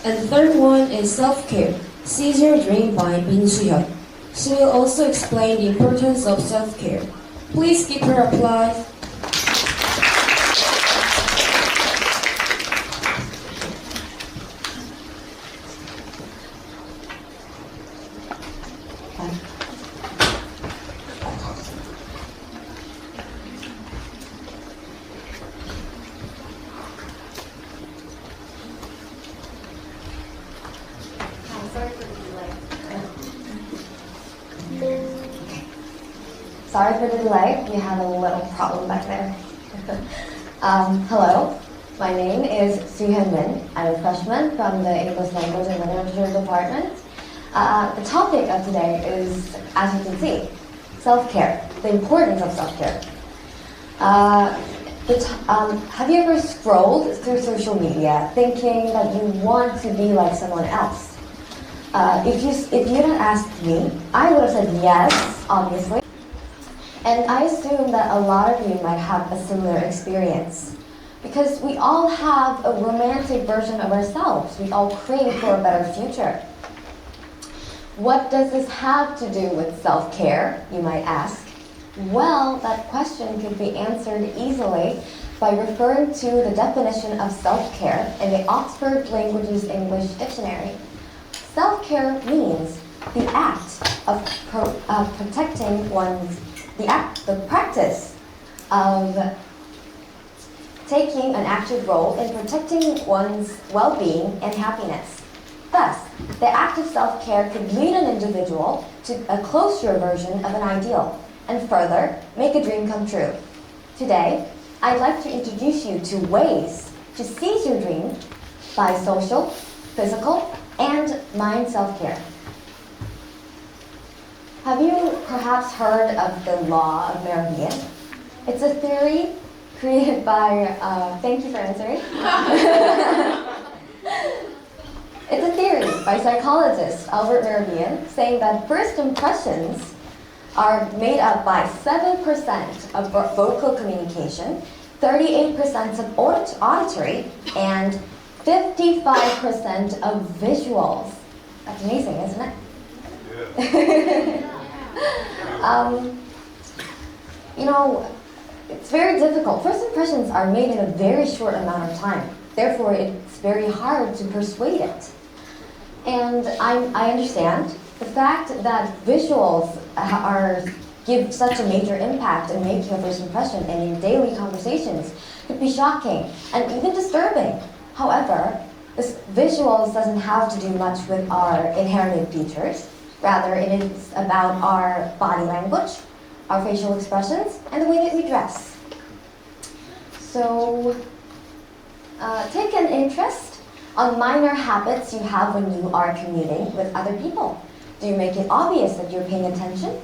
And the third one is self-care. Seize Your Dream by Min Soo-hyun. She will also explain the importance of self-care. Please give her applause. Sorry for the delay. We had a little problem back there. Hello, my name is Soo-hyun Min. I'm a freshman from the English Language and Literature Department. The topic of today is, as you can see, self-care, the importance of self-care. Have you ever scrolled through social media thinking that you want to be like someone else? If you had asked me, I would have said yes, obviously. And I assume that a lot of you might have a similar experience. Because we all have a romantic version of ourselves. We all crave for a better future. What does this have to do with self-care, you might ask? Well, that question could be answered easily by referring to the definition of self-care in the Oxford Languages English Dictionary. Self-care means the act of protecting one's the practice of taking an active role in protecting one's well-being and happiness. Thus, the act of self-care could lead an individual to a closer version of an ideal, and further, make a dream come true. Today, I'd like to introduce you to ways to seize your dream by social, physical, and mind self-care. Have you perhaps heard of the law of Meridian? It's a theory created by, thank you for answering. It's a theory by psychologist Albert Meridian saying that first impressions are made up by 7% of vocal communication, 38% of auditory, and 55% of visuals. That's amazing, isn't it? Yeah. It's very difficult. First impressions are made in a very short amount of time. Therefore, it's very hard to persuade it. And I understand the fact that visuals give such a major impact in making a first impression and in daily conversations could be shocking and even disturbing. However, visuals doesn't have to do much with our inherited features. Rather, it is about our body language, our facial expressions, and the way that we dress. So, take an interest on minor habits you have when you are commuting with other people. Do you make it obvious that you're paying attention?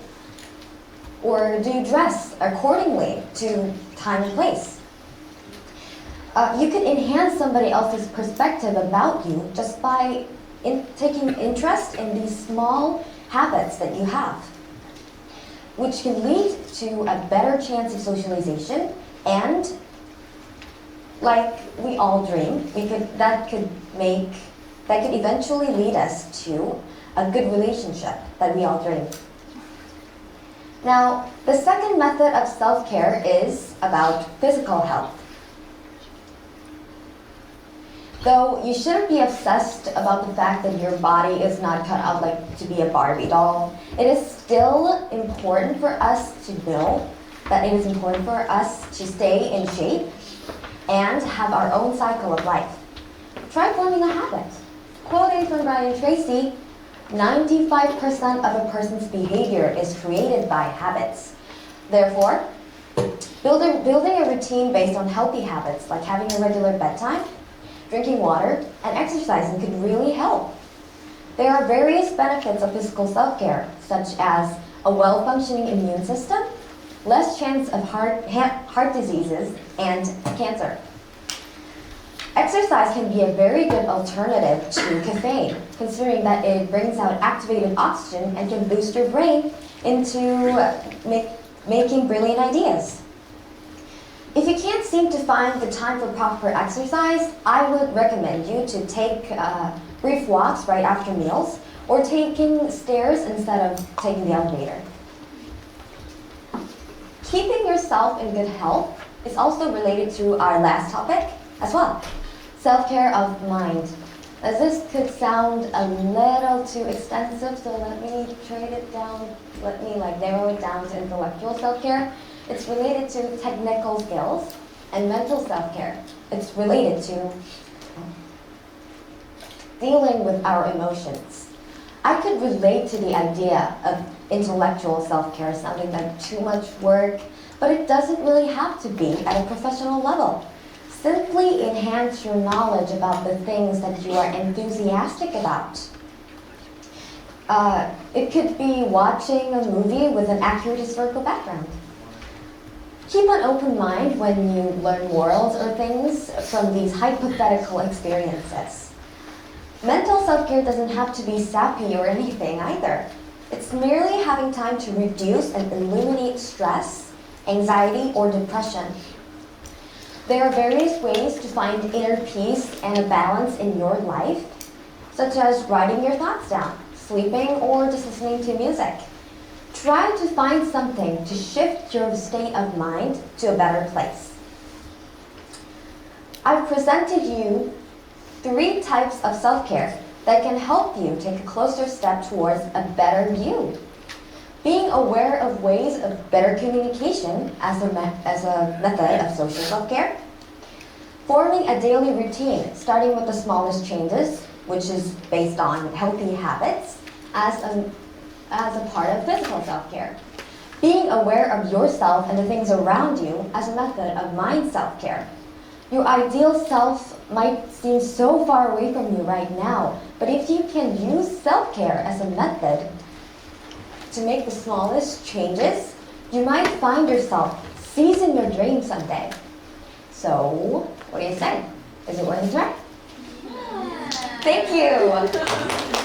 Or do you dress accordingly to time and place? You could enhance somebody else's perspective about you just by taking interest in these small habits that you have, which can lead to a better chance of socialization and, like we all dream, that could eventually lead us to a good relationship that we all dream. Now, the second method of self-care is about physical health. Though you shouldn't be obsessed about the fact that your body is not cut out like to be a Barbie doll, it is still important for us to know that it is important for us to stay in shape and have our own cycle of life. Try forming a habit. Quoting from Brian Tracy, 95% of a person's behavior is created by habits. Therefore, building a routine based on healthy habits like having a regular bedtime, drinking water, and exercising could really help. There are various benefits of physical self-care, such as a well-functioning immune system, less chance of heart diseases, and cancer. Exercise can be a very good alternative to caffeine, considering that it brings out activated oxygen and can boost your brain into making brilliant ideas. If you can't seem to find the time for proper exercise, I would recommend you to take brief walks right after meals or taking stairs instead of taking the elevator. Keeping yourself in good health is also related to our last topic as well, self-care of mind. As this could sound a little too extensive, so let me trade it down, let me narrow it down to intellectual self-care. It's related to technical skills and mental self-care. It's related to dealing with our emotions. I could relate to the idea of intellectual self-care sounding like too much work, but it doesn't really have to be at a professional level. Simply enhance your knowledge about the things that you are enthusiastic about. It could be watching a movie with an accurate historical background. Keep an open mind when you learn morals or things from these hypothetical experiences. Mental self-care doesn't have to be sappy or anything either. It's merely having time to reduce and eliminate stress, anxiety, or depression. There are various ways to find inner peace and a balance in your life, such as writing your thoughts down, sleeping, or just listening to music. Try to find something to shift your state of mind to a better place. I've presented you 3 types of self-care that can help you take a closer step towards a better you. Being aware of ways of better communication as a method of social self-care. Forming a daily routine, starting with the smallest changes, which is based on healthy habits, as a part of physical self-care. Being aware of yourself and the things around you as a method of mind self-care. Your ideal self might seem so far away from you right now, but if you can use self-care as a method to make the smallest changes, you might find yourself seizing your dream someday. So, what do you say? Is it worth a try? Thank you!